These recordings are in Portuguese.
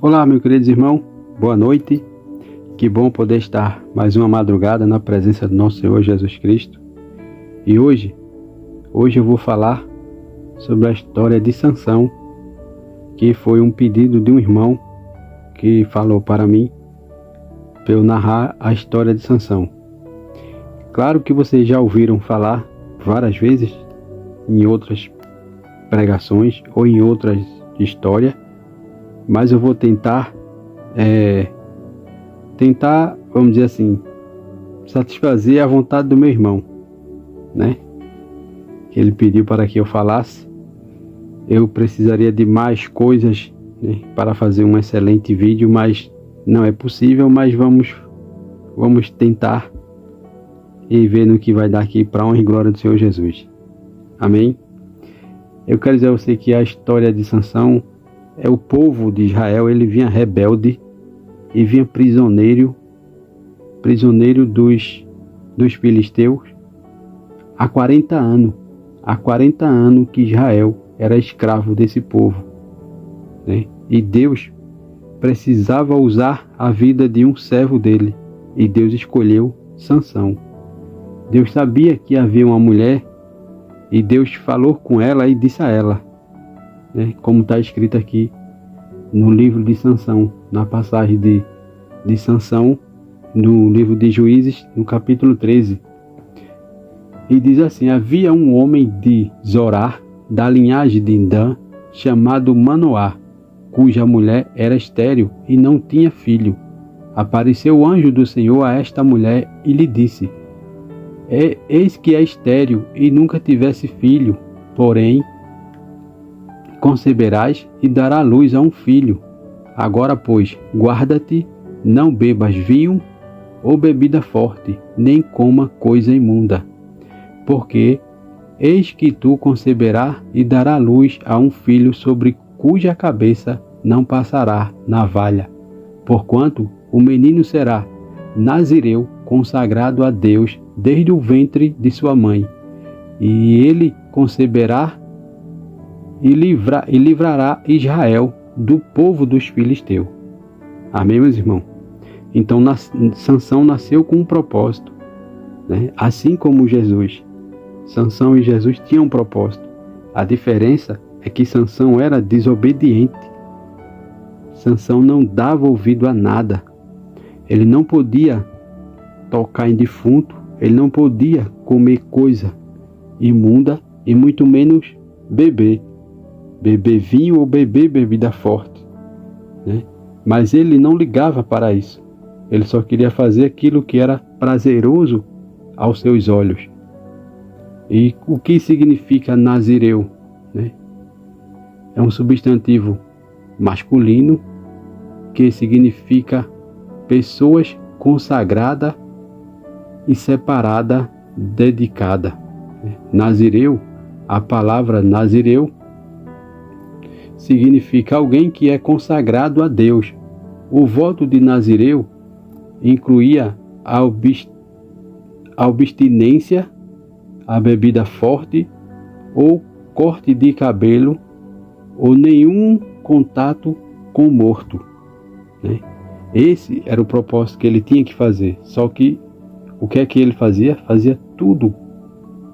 Olá, meus queridos irmãos, boa noite. Que bom poder estar mais uma madrugada na presença do nosso Senhor Jesus Cristo. E hoje eu vou falar sobre a história de Sansão, que foi um pedido de um irmão que falou para mim para eu narrar a história de Sansão. Claro que vocês já ouviram falar várias vezes em outras pregações ou em outras histórias, mas eu vou tentar, vamos dizer assim, satisfazer a vontade do meu irmão, né? Que ele pediu para que eu falasse. Eu precisaria de mais coisas, né, para fazer um excelente vídeo, mas não é possível. Mas vamos tentar e ver no que vai dar aqui, para a honra e glória do Senhor Jesus. Amém? Eu quero dizer a você que a história de Sansão é o povo de Israel. Ele vinha rebelde e vinha prisioneiro dos filisteus há 40 anos. Há 40 anos que Israel era escravo desse povo, né? E Deus precisava usar a vida de um servo dele, e Deus escolheu Sansão. Deus sabia que havia uma mulher, e Deus falou com ela e disse a ela, né, como está escrito aqui no livro de Sansão, na passagem de Sansão, no livro de Juízes, no capítulo 13. E diz assim: havia um homem de Zorar, da linhagem de Dan, chamado Manoá, cuja mulher era estéril e não tinha filho. Apareceu o anjo do Senhor a esta mulher e lhe disse: eis que é estéril e nunca tivesse filho, porém conceberás e dará luz a um filho. Agora, pois, guarda-te, não bebas vinho ou bebida forte, nem coma coisa imunda, porque eis que tu conceberás e dará luz a um filho, sobre cuja cabeça não passará navalha, porquanto o menino será nazireu, consagrado a Deus desde o ventre de sua mãe, e ele conceberá e livrará Israel do povo dos filisteus. Amém, meus irmãos? Então Sansão nasceu com um propósito, né? Assim como Jesus. Sansão e Jesus tinham um propósito. A diferença é que Sansão era desobediente. Sansão não dava ouvido a nada. Ele não podia tocar em defunto, ele não podia comer coisa imunda e muito menos beber vinho ou beber bebida forte, né? Mas ele não ligava para isso. Ele só queria fazer aquilo que era prazeroso aos seus olhos. E o que significa nazireu, né? É um substantivo masculino que significa pessoas consagrada e separada, dedicada. Nazireu, a palavra nazireu significa alguém que é consagrado a Deus. O voto de nazireu incluía a abstinência, a bebida forte ou corte de cabelo, ou nenhum contato com o morto, né? Esse era o propósito que ele tinha que fazer. Só que o que é que ele fazia? Fazia tudo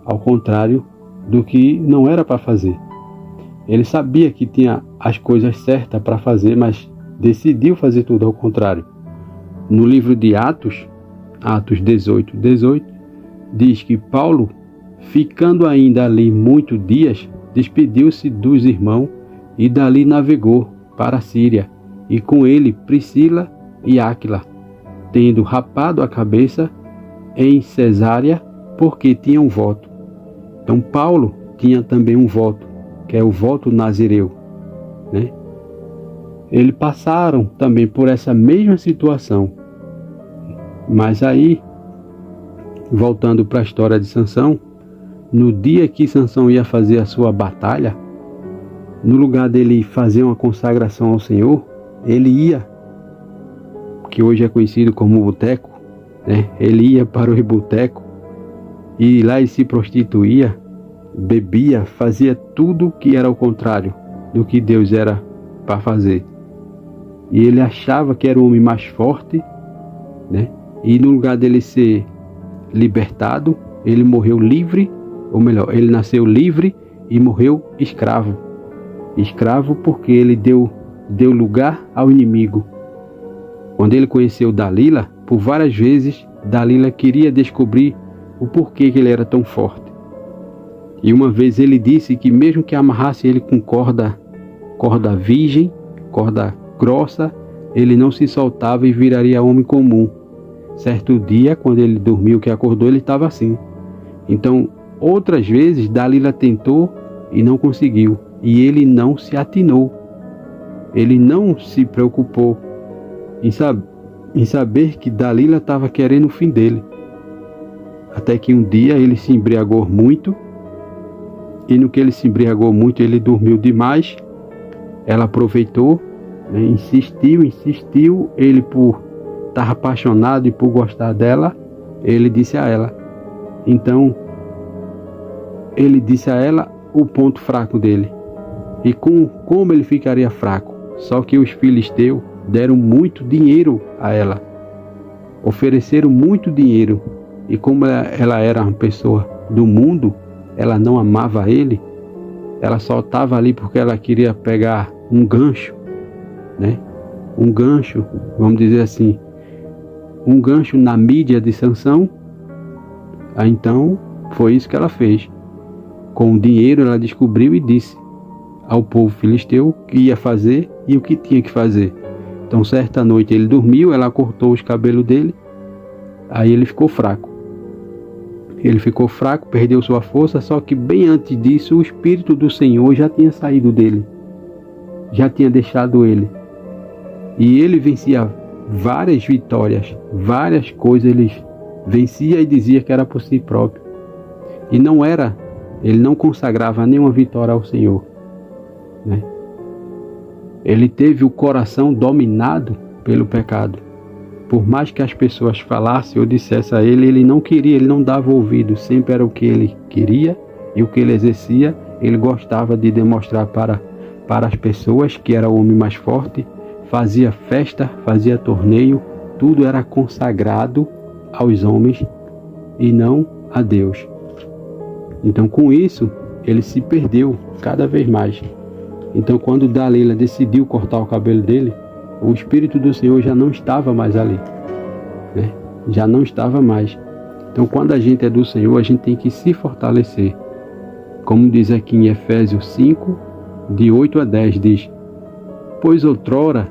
ao contrário do que não era para fazer. Ele sabia que tinha as coisas certas para fazer, mas decidiu fazer tudo ao contrário. No livro de Atos 18, diz que Paulo, ficando ainda ali muitos dias, despediu-se dos irmãos e dali navegou para a Síria, e com ele Priscila e Áquila, tendo rapado a cabeça em Cesárea, porque tinha um voto. Então Paulo tinha também um voto, que é o voto nazireu, né? Eles passaram também por essa mesma situação. Mas aí, voltando para a história de Sansão, no dia que Sansão ia fazer a sua batalha, no lugar dele fazer uma consagração ao Senhor, ele ia, que hoje é conhecido como boteco, né? Ele ia para o boteco e lá ele se prostituía, bebia, fazia tudo que era o contrário do que Deus era para fazer. e ele achava que era o homem mais forte, né? E no lugar dele ser libertado, ele morreu livre, ou melhor, ele nasceu livre e morreu escravo. Escravo porque ele deu lugar ao inimigo. Quando ele conheceu Dalila, por várias vezes, Dalila queria descobrir o porquê que ele era tão forte. E uma vez ele disse que mesmo que amarrasse ele com corda virgem, corda grossa, ele não se soltava e viraria homem comum. Certo dia, quando ele dormiu, que acordou, ele estava assim. Então, outras vezes, Dalila tentou e não conseguiu. E ele não se atinou. Ele não se preocupou em saber que Dalila estava querendo o fim dele. Até que um dia ele se embriagou muito. E no que ele se embriagou muito, ele dormiu demais. Ela aproveitou, né, insistiu. Ele, por estar apaixonado e por gostar dela, ele disse a ela. Então, ele disse a ela o ponto fraco dele. E como ele ficaria fraco? Só que os filisteus deram muito dinheiro a ela. Ofereceram muito dinheiro. E como ela era uma pessoa do mundo, ela não amava ele. Ela só estava ali porque ela queria pegar um gancho, né? Um gancho, vamos dizer assim, um gancho na mídia de Sansão. Então, foi isso que ela fez. Com o dinheiro, ela descobriu e disse ao povo filisteu o que ia fazer e o que tinha que fazer. Então, certa noite ele dormiu, ela cortou os cabelos dele, aí ele ficou fraco. Ele ficou fraco, perdeu sua força, só que bem antes disso, o Espírito do Senhor já tinha saído dele, já tinha deixado ele. E ele vencia várias vitórias, várias coisas ele vencia e dizia que era por si próprio. E não era, ele não consagrava nenhuma vitória ao Senhor, né? Ele teve o coração dominado pelo pecado. Por mais que as pessoas falassem ou dissessem a ele, ele não queria, ele não dava ouvido. Sempre era o que ele queria e o que ele exercia. Ele gostava de demonstrar para as pessoas que era o homem mais forte. Fazia festa, fazia torneio. Tudo era consagrado aos homens e não a Deus. Então, com isso, ele se perdeu cada vez mais. Então, quando Dalila decidiu cortar o cabelo dele, o Espírito do Senhor já não estava mais ali, né? Já não estava mais. Então, quando a gente é do Senhor, a gente tem que se fortalecer. Como diz aqui em Efésios 5, de 8 a 10, diz: Pois outrora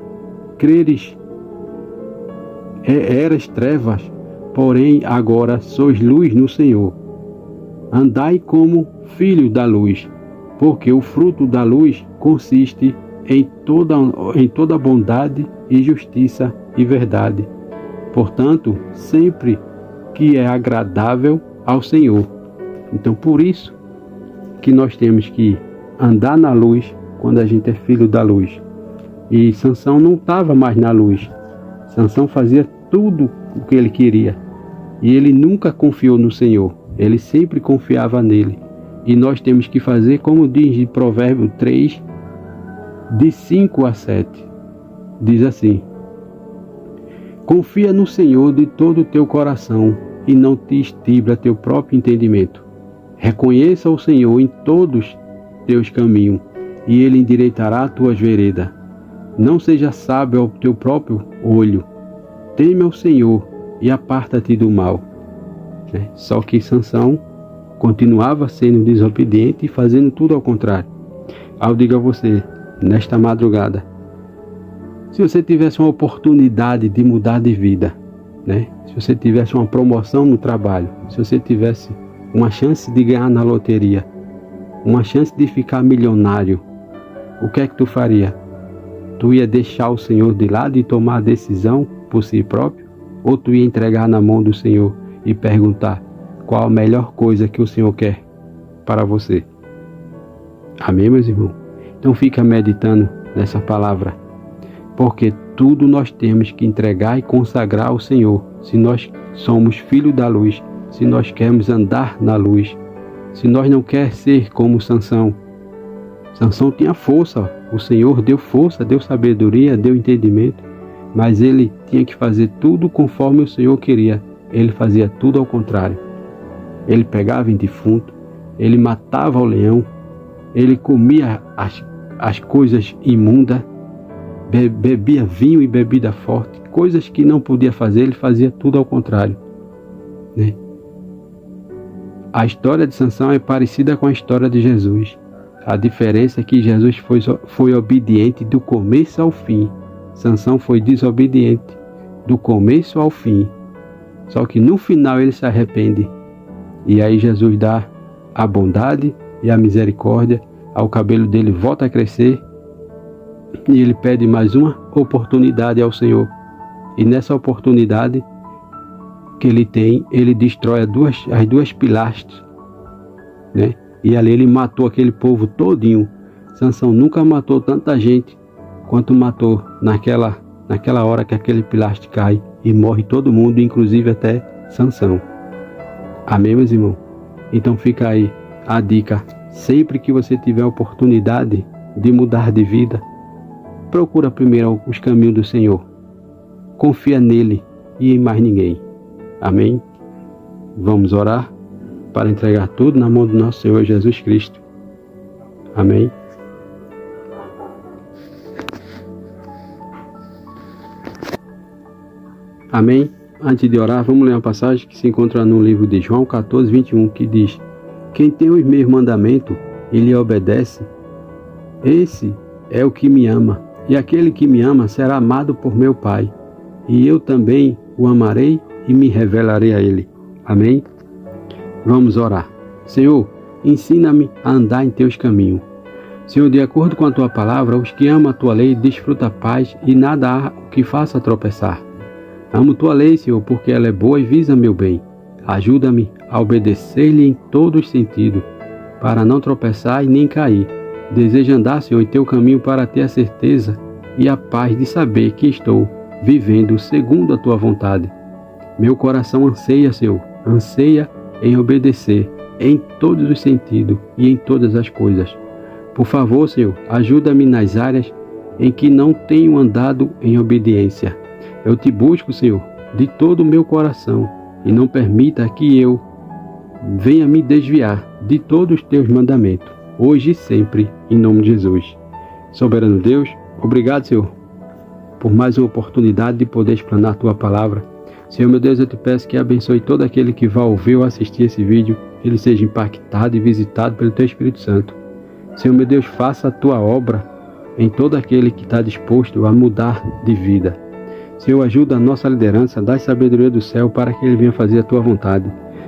eras trevas, porém agora sois luz no Senhor. Andai como filhos da luz, porque o fruto da luz consiste em toda bondade e justiça e verdade. Portanto, sempre que é agradável ao Senhor. Então, por isso que nós temos que andar na luz quando a gente é filho da luz. E Sansão não estava mais na luz. Sansão fazia tudo o que ele queria. E ele nunca confiou no Senhor. Ele sempre confiava nele. E nós temos que fazer como diz em Provérbio 3, de 5 a 7. Diz assim: Confia no Senhor de todo o teu coração e não te estibra teu próprio entendimento. Reconheça o Senhor em todos teus caminhos e Ele endireitará tuas veredas. Não seja sábio ao teu próprio olho. Teme ao Senhor e aparta-te do mal. Só que Sansão continuava sendo desobediente e fazendo tudo ao contrário. Eu digo a você, nesta madrugada, se você tivesse uma oportunidade de mudar de vida, né? Se você tivesse uma promoção no trabalho, se você tivesse uma chance de ganhar na loteria, uma chance de ficar milionário, o que é que tu faria? Tu ia deixar o Senhor de lado e tomar a decisão por si próprio? Ou tu ia entregar na mão do Senhor e perguntar qual a melhor coisa que o Senhor quer para você? Amém, meus irmãos? Então fica meditando nessa palavra, porque tudo nós temos que entregar e consagrar ao Senhor, se nós somos filhos da luz, se nós queremos andar na luz, se nós não queremos ser como Sansão. Sansão tinha força, O Senhor deu força, deu sabedoria, deu entendimento, mas ele tinha que fazer tudo conforme o Senhor queria. Ele fazia tudo ao contrário. Ele pegava em defunto, ele matava o leão, ele comia as coisas imundas, bebia vinho e bebida forte, coisas que não podia fazer, ele fazia tudo ao contrário, né? A história de Sansão é parecida com a história de Jesus. A diferença é que Jesus foi obediente do começo ao fim. Sansão foi desobediente do começo ao fim. Só que no final ele se arrepende. E aí Jesus dá a bondade e a misericórdia. O cabelo dele volta a crescer. E ele pede mais uma oportunidade ao Senhor. E nessa oportunidade que ele tem, ele destrói as duas pilastras, né? E ali ele matou aquele povo todinho. Sansão nunca matou tanta gente quanto matou naquela hora que aquele pilastre cai e morre todo mundo, inclusive até Sansão. Amém, meus irmãos? Então fica aí a dica. Sempre que você tiver a oportunidade de mudar de vida, procura primeiro os caminhos do Senhor. Confia nele e em mais ninguém. Amém? Vamos orar para entregar tudo na mão do nosso Senhor Jesus Cristo. Amém? Amém? Antes de orar, vamos ler uma passagem que se encontra no livro de João 14, 21, que diz: quem tem os meus mandamentos e lhe obedece, esse é o que me ama, e aquele que me ama será amado por meu Pai, e eu também o amarei e me revelarei a ele. Amém? Vamos orar. Senhor, ensina-me a andar em teus caminhos. Senhor, de acordo com a tua palavra, os que amam a tua lei desfrutam a paz e nada há o que faça tropeçar. Amo tua lei, Senhor, porque ela é boa e visa meu bem. Ajuda-me a obedecer-lhe em todos os sentidos, para não tropeçar e nem cair. Desejo andar, Senhor, em teu caminho para ter a certeza e a paz de saber que estou vivendo segundo a tua vontade. Meu coração anseia, Senhor, anseia em obedecer em todos os sentidos e em todas as coisas. Por favor, Senhor, ajuda-me nas áreas em que não tenho andado em obediência. Eu te busco, Senhor, de todo o meu coração, e não permita que eu venha me desviar de todos os teus mandamentos, hoje e sempre, em nome de Jesus. Soberano Deus, obrigado, Senhor, por mais uma oportunidade de poder explanar a tua palavra. Senhor, meu Deus, eu te peço que abençoe todo aquele que vai ouvir ou assistir esse vídeo, que ele seja impactado e visitado pelo teu Espírito Santo. Senhor, meu Deus, faça a tua obra em todo aquele que está disposto a mudar de vida. Senhor, ajuda a nossa liderança, dá sabedoria do céu para que ele venha fazer a tua vontade.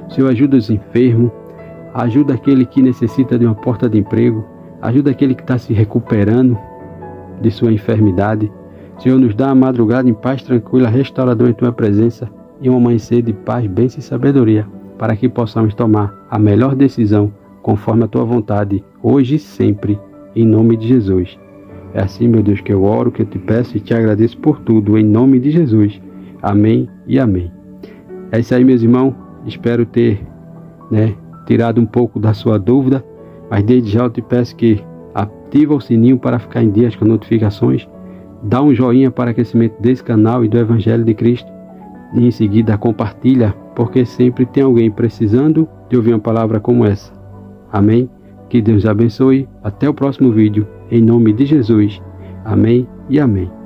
Senhor, ajuda os enfermos, ajuda aquele que necessita de uma porta de emprego, ajuda aquele que está se recuperando de sua enfermidade. Senhor, nos dá a madrugada em paz tranquila, restaurador em tua presença e um amanhecer de paz, bênção e sabedoria, para que possamos tomar a melhor decisão conforme a tua vontade, hoje e sempre, em nome de Jesus. É assim, meu Deus, que eu oro, que eu te peço e te agradeço por tudo, em nome de Jesus. Amém e amém. É isso aí, meus irmãos. Espero ter tirado um pouco da sua dúvida, mas desde já eu te peço que ativa o sininho para ficar em dia com as notificações. Dá um joinha para o crescimento desse canal e do Evangelho de Cristo. E em seguida compartilha, porque sempre tem alguém precisando de ouvir uma palavra como essa. Amém? Que Deus abençoe. Até o próximo vídeo. Em nome de Jesus. Amém e amém.